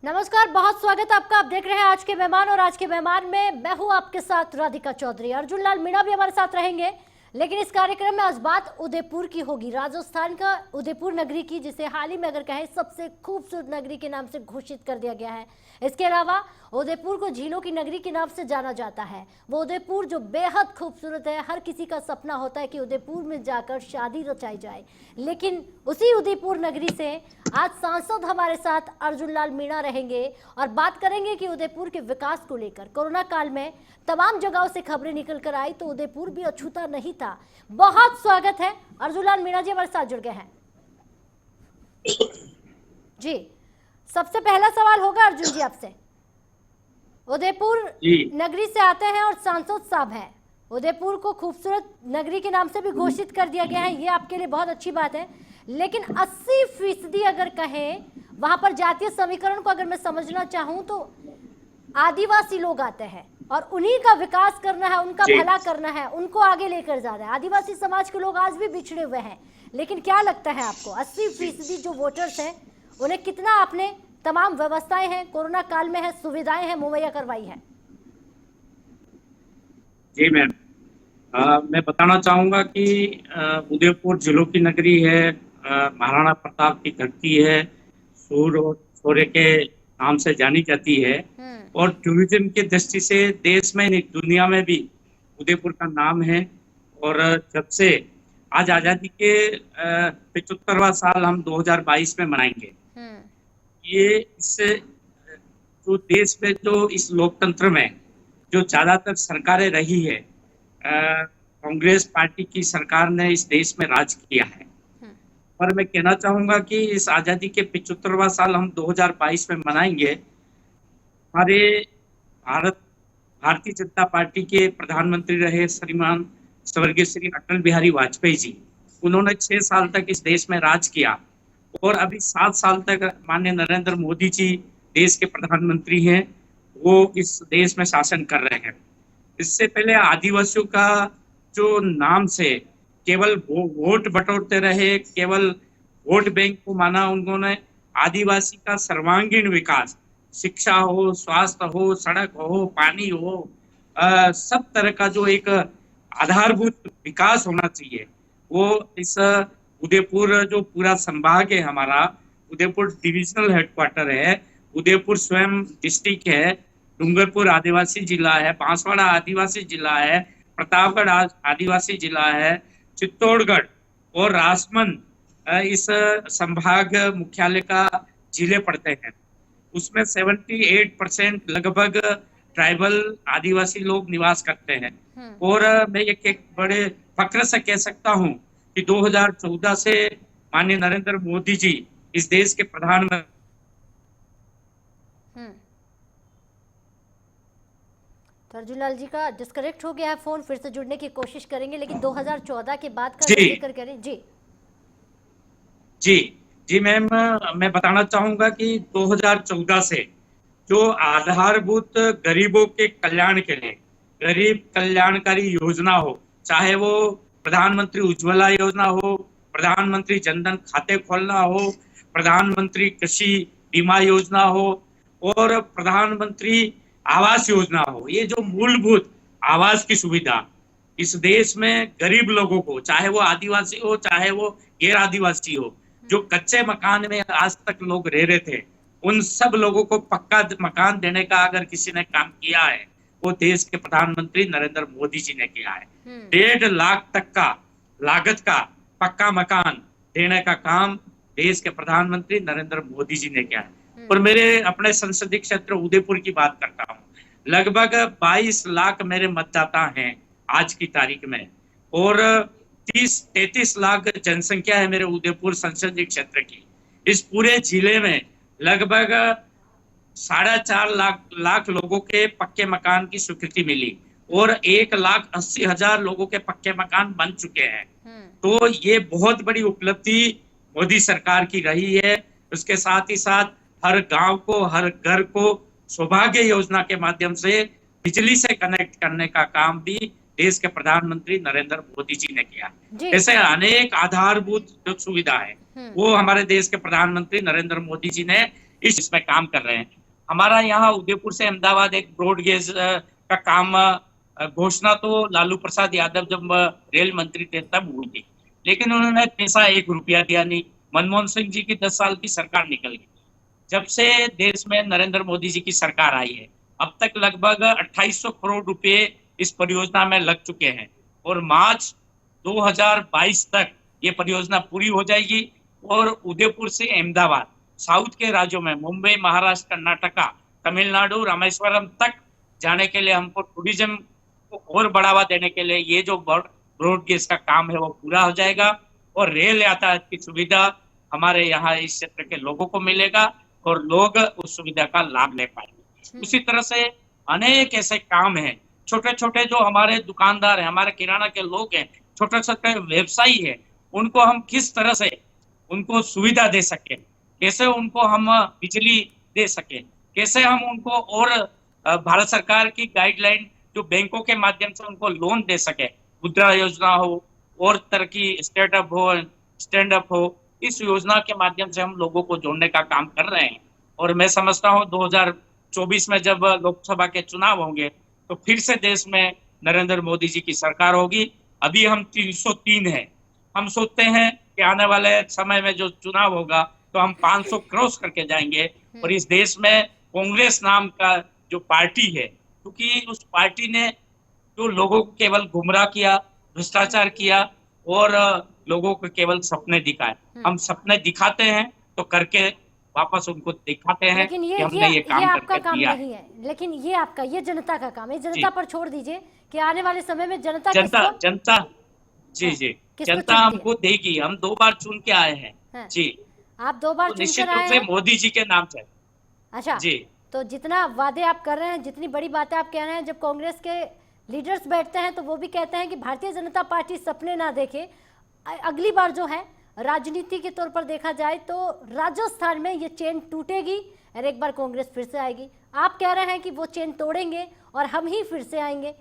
नमस्कार, बहुत स्वागत है आपका। आप देख रहे हैं आज के मेहमान, और आज के मेहमान में मैं हूं आपके साथ राधिका चौधरी। अर्जुन लाल मीणा भी हमारे साथ रहेंगे, लेकिन इस कार्यक्रम में आज बात उदयपुर की होगी, राजस्थान का उदयपुर नगरी की, जिसे हाल ही में अगर कहें सबसे खूबसूरत नगरी के नाम से घोषित कर दिया गया है। इसके अलावा उदयपुर को झीलों की नगरी के नाम से जाना जाता है। वो उदयपुर जो बेहद खूबसूरत है, हर किसी का सपना होता है कि उदयपुर में जाकर शादी रचाई जाए। लेकिन उसी उदयपुर नगरी से आज सांसद हमारे साथ अर्जुन लाल मीणा रहेंगे और बात करेंगे कि उदयपुर के विकास को लेकर कोरोना काल में तमाम जगहों से खबरें निकल कर आई तो उदयपुर भी अछूता नहीं था। बहुत स्वागत है, अर्जुन लाल मीणा जी हमारे साथ जुड़ गए हैं। जी, सबसे पहला सवाल होगा अर्जुन जी आपसे। उदयपुर नगरी से आते हैं और सांसद साहब हैं। उदयपुर को खूबसूरत नगरी के नाम से भी घोषित कर दिया गया है, ये आपके लिए बहुत अच्छी बात है। लेकिन 80% अगर कहें वहां पर जातीय समीकरण को अगर मैं समझना चाहूं तो आदिवासी लोग आते हैं और उन्हीं का विकास करना है, उनका भला करना है, उनको आगे लेकर जाना है। आदिवासी समाज के लोग आज भी बिछड़े हुए हैं, लेकिन क्या लगता है आपको 80% जो वोटर्स हैं उन्हें कितना आपने तमाम व्यवस्थाएं हैं, कोरोना काल में है, सुविधाएं हैं, मुहैया करवाई है? जी मैम, मैं बताना चाहूंगा कि उदयपुर जिलों की नगरी है, महाराणा प्रताप की धरती है, सूर्य और सूर्य के नाम से जानी जाती है और टूरिज्म की दृष्टि से देश में नहीं दुनिया में भी उदयपुर का नाम है। और जब से आज आजादी के 75वां साल हम 2022 में मनाएंगे, ये इससे जो देश में जो इस लोकतंत्र में जो ज्यादातर सरकारें रही है, कांग्रेस पार्टी की सरकार ने इस देश में राज किया है। पर मैं कहना चाहूंगा कि इस आजादी के 75वां साल हम 2022 में मनाएंगे। हमारे भारतीय जनता पार्टी के प्रधानमंत्री रहे श्रीमान स्वर्गीय श्री अटल बिहारी वाजपेयी जी, उन्होंने 6 साल तक इस देश में राज किया और अभी 7 साल तक माननीय नरेंद्र मोदी जी देश के प्रधानमंत्री हैं, वो इस देश में शासन कर रहे हैं। इससे पहले आदिवासियों का जो नाम से केवल वोट बटोरते रहे, केवल वोट बैंक को माना उन्होंने। आदिवासी का सर्वांगीण विकास, शिक्षा हो, स्वास्थ्य हो, सड़क हो, पानी हो, सब तरह का जो एक आधारभूत विकास होना चाहिए, वो इस उदयपुर जो पूरा संभाग है हमारा, उदयपुर डिविजनल हेडक्वार्टर है, उदयपुर स्वयं डिस्ट्रिक्ट है, डूंगरपुर आदिवासी जिला है, बांसवाड़ा आदिवासी जिला है, प्रतापगढ़ आदिवासी जिला है, चित्तौड़गढ़ और राजमंद इस संभाग मुख्यालय का जिले पड़ते हैं। उसमें 78% लगभग ट्राइबल आदिवासी लोग निवास करते हैं। और मैं एक बड़े फक्र से कह सकता हूं कि 2014 से माननीय नरेंद्र मोदी जी इस देश के प्रधानमंत्री। तो अर्जुन लाल जी का डिस्कनेक्ट हो गया है फोन, फिर से जुड़ने की कोशिश करेंगे, लेकिन 2014 के बाद का जिक्र करें। जी जी जी मैम, मैं बताना चाहूंगा कि 2014 से जो आधारभूत गरीबों के कल्याण के लिए गरीब कल्याणकारी योजना हो, चाहे वो प्रधानमंत्री उज्ज्वला योजना हो, प्रधानमंत्री जनधन खाते खोलना हो, प्रधानमंत्री कृषि बीमा योजना हो और प्रधानमंत्री आवास योजना हो, ये जो मूलभूत आवास की सुविधा इस देश में गरीब लोगों को, चाहे वो आदिवासी हो चाहे वो गैर आदिवासी हो, जो कच्चे मकान में आज तक लोग रह रहे थे, उन सब लोगों को पक्का मकान देने का अगर किसी ने काम किया है, वो देश के प्रधानमंत्री नरेंद्र मोदी जी ने किया है। 1.5 लाख तक का लागत का पक्का मकान देने का काम देश के प्रधानमंत्री नरेंद्र मोदी जी ने किया है। और मेरे अपने संसदीय क्षेत्र उदयपुर की बात करता हूँ, लगभग 22 लाख मेरे मतदाता हैं आज की तारीख में, और 30-33 लाख जनसंख्या है मेरे उदयपुर संसदीय क्षेत्र की। इस पूरे जिले में लगभग 4.5 लाख लोगों के पक्के मकान की स्वीकृति मिली और 1,80,000 लोगों के पक्के मकान बन चुके हैं। तो ये बहुत बड़ी उपलब्धि मोदी सरकार की रही है। उसके साथ ही साथ हर गांव को, हर घर को सौभाग्य योजना के माध्यम से बिजली से कनेक्ट करने का काम भी देश के प्रधानमंत्री नरेंद्र मोदी जी ने किया। ऐसे अनेक आधारभूत जो सुविधा है वो हमारे देश के प्रधानमंत्री नरेंद्र मोदी जी ने इसमें काम कर रहे हैं। हमारा यहाँ उदयपुर से अहमदाबाद एक ब्रॉड गेज का काम घोषणा तो लालू प्रसाद यादव जब रेल मंत्री थे तब हुई थी, लेकिन उन्होंने पैसा 1 रुपया दिया नहीं। मनमोहन सिंह जी की 10 साल की सरकार निकल गई। जब से देश में नरेंद्र मोदी जी की सरकार आई है, अब तक लगभग 2800 करोड़ रुपए इस परियोजना में लग चुके हैं और मार्च 2022 तक ये परियोजना पूरी हो जाएगी। और उदयपुर से अहमदाबाद, साउथ के राज्यों में मुंबई, महाराष्ट्र, कर्नाटका, तमिलनाडु, रामेश्वरम तक जाने के लिए हमको टूरिज्म को और बढ़ावा देने के लिए ये जो ब्रॉड गेज का काम है वो पूरा हो जाएगा और रेल यातायात की सुविधा हमारे यहाँ इस क्षेत्र के लोगों को मिलेगा और लोग उस सुविधा का लाभ ले पाएंगे। उसी तरह से अनेक ऐसे काम हैं, छोटे छोटे जो हमारे दुकानदार हैं, हमारे किराना के लोग हैं, छोटे छोटे व्यवसायी हैं, उनको हम किस तरह से उनको सुविधा दे सके, कैसे उनको हम बिजली दे सके, कैसे हम उनको और भारत सरकार की गाइडलाइन जो बैंकों के माध्यम से उनको लोन दे सके, मुद्रा योजना हो और तरह की स्टार्टअप हो, स्टैंड अप हो, इस योजना के माध्यम से हम लोगों को जोड़ने का काम कर रहे हैं। और मैं समझता हूँ 2024 में जब लोकसभा के चुनाव होंगे तो फिर से देश में नरेंद्र मोदी जी की सरकार होगी। अभी हम 303 हैं, हम सोचते हैं कि आने वाले समय में जो चुनाव होगा तो हम 500 क्रॉस करके जाएंगे। और इस देश में कांग्रेस नाम का जो पार्टी है, क्योंकि उस पार्टी ने जो लोगों को केवल गुमराह किया, भ्रष्टाचार किया और लोगों को केवल सपने दिखाए। हम सपने दिखाते हैं तो करके वापस उनको दिखाते हैं लेकिन कि हमने ये काम आपका करके काम दिया नहीं है, लेकिन ये जनता का काम है। जनता पर छोड़ दीजिए कि आने वाले समय में जनता जनता जी जी जनता हमको देगी। हम 2 बार चुन के आए हैं जी। आप 2 बार तो चुन निश्चित कर रूप आए से हैं मोदी जी के नाम से। अच्छा जी, तो जितना वादे आप कर रहे हैं, जितनी बड़ी बातें आप कह रहे हैं, जब कांग्रेस के लीडर्स बैठते हैं तो वो भी कहते हैं कि भारतीय जनता पार्टी सपने ना देखे। अगली बार जो है राजनीति के तौर पर देखा जाए तो राजस्थान में ये चेन टूटेगी और एक बार कांग्रेस फिर से आएगी। आप कह रहे हैं कि वो चेन तोड़ेंगे और हम ही फिर से आएंगे।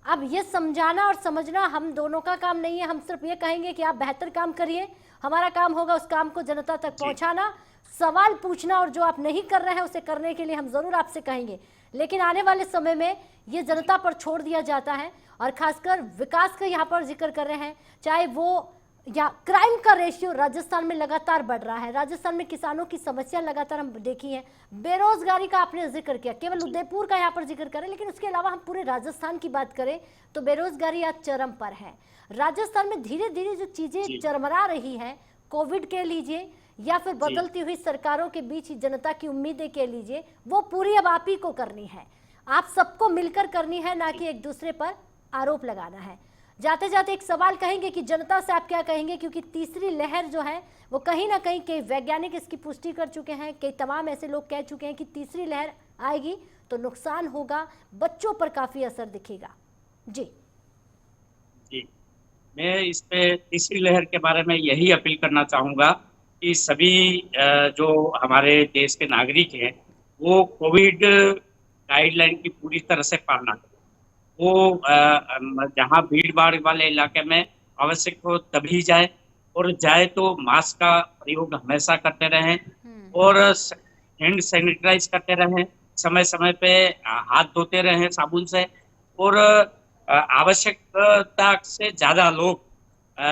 अब ये समझाना और समझना हम दोनों का काम नहीं है। हम सिर्फ ये कहेंगे कि आप बेहतर काम करिए, हमारा काम होगा उस काम को जनता तक पहुंचाना, सवाल पूछना, और जो आप नहीं कर रहे हैं उसे करने के लिए हम जरूर आपसे कहेंगे। लेकिन आने वाले समय में ये जनता पर छोड़ दिया जाता है और खासकर विकास का यहाँ पर जिक्र कर रहे हैं, चाहे वो या क्राइम का रेशियो राजस्थान में लगातार बढ़ रहा है। राजस्थान में किसानों की समस्या लगातार हम देखी है, बेरोजगारी का आपने जिक्र किया, केवल उदयपुर का यहाँ पर जिक्र करें, लेकिन उसके अलावा हम पूरे राजस्थान की बात करें तो बेरोजगारी आज चरम पर है। राजस्थान में धीरे धीरे जो चीजें चरमरा रही हैं, कोविड के लीजिए या फिर बदलती हुई सरकारों के बीच जनता की उम्मीदें के लीजिए, वो पूरी अब आप ही को करनी है। आप सबको मिलकर करनी है, ना कि एक दूसरे पर आरोप लगाना है। जाते जाते एक सवाल कहेंगे कि जनता से आप क्या कहेंगे, क्योंकि तीसरी लहर जो है वो कहीं ना कहीं कई वैज्ञानिक इसकी पुष्टि कर चुके हैं, कई तमाम ऐसे लोग कह चुके हैं कि तीसरी लहर आएगी तो नुकसान होगा, बच्चों पर काफी असर दिखेगा। जी जी, मैं इस पे तीसरी लहर के बारे में यही अपील करना चाहूंगा कि सभी जो हमारे देश के नागरिक हैं वो कोविड गाइडलाइन की पूरी तरह से पालना करें। वो जहाँ भीड़ भाड़ वाले इलाके में आवश्यक हो तभी जाए, और जाए तो मास्क का प्रयोग हमेशा करते रहें और हैंड सैनिटाइज करते रहें, समय समय पे हाथ धोते रहें साबुन से, और आवश्यकता से ज्यादा लोग,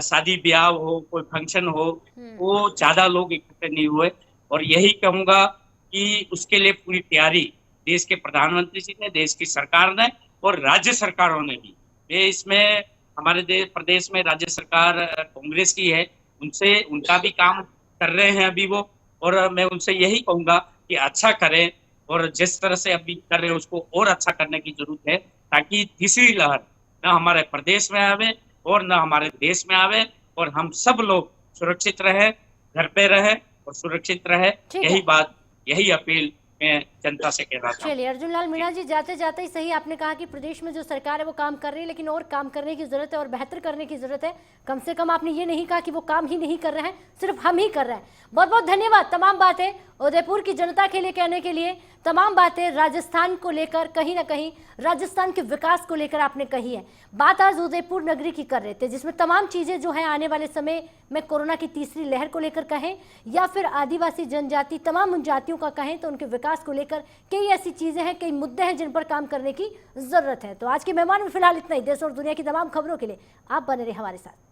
शादी ब्याह हो, कोई फंक्शन हो, वो ज्यादा लोग इकट्ठे नहीं हुए। और यही कहूंगा कि उसके लिए पूरी तैयारी देश के प्रधानमंत्री जी ने, देश की सरकार ने और राज्य सरकारों ने भी। ये इसमें हमारे प्रदेश में राज्य सरकार कांग्रेस की है, उनसे उनका भी काम कर रहे हैं अभी वो, और मैं उनसे यही कहूंगा कि अच्छा करें और जिस तरह से अभी कर रहे हैं उसको और अच्छा करने की जरूरत है, ताकि तीसरी लहर न हमारे प्रदेश में आवे और न हमारे देश में आवे, और हम सब लोग सुरक्षित रहे, घर पे रहे और सुरक्षित रहे। यही बात, यही अपील मैं जनता से कह रहा था। चलिए अर्जुन लाल मीणा जी, जाते जाते ही सही आपने कहा कि प्रदेश में जो सरकार है वो काम कर रही है, लेकिन और काम करने की जरूरत है और बेहतर करने की जरूरत है। कम से कम आपने ये नहीं कहा कि वो काम ही नहीं कर रहे हैं, सिर्फ हम ही कर रहे हैं। बहुत बहुत धन्यवाद। तमाम बातें उदयपुर की जनता के लिए कहने के लिए, तमाम बातें राजस्थान को लेकर, कहीं ना कहीं राजस्थान के विकास को लेकर आपने कही है। बात आज उदयपुर नगरी की कर रहे थे, जिसमें तमाम चीजें जो है आने वाले समय में कोरोना की तीसरी लहर को लेकर कहें या फिर आदिवासी जनजाति, तमाम उन जातियों का कहें तो उनके विकास को लेकर कई ऐसी चीजें हैं, कई मुद्दे हैं जिन पर काम करने की जरूरत है। तो आज के मेहमान में फिलहाल इतना ही। देश और दुनिया की तमाम खबरों के लिए आप बने रहे हमारे साथ।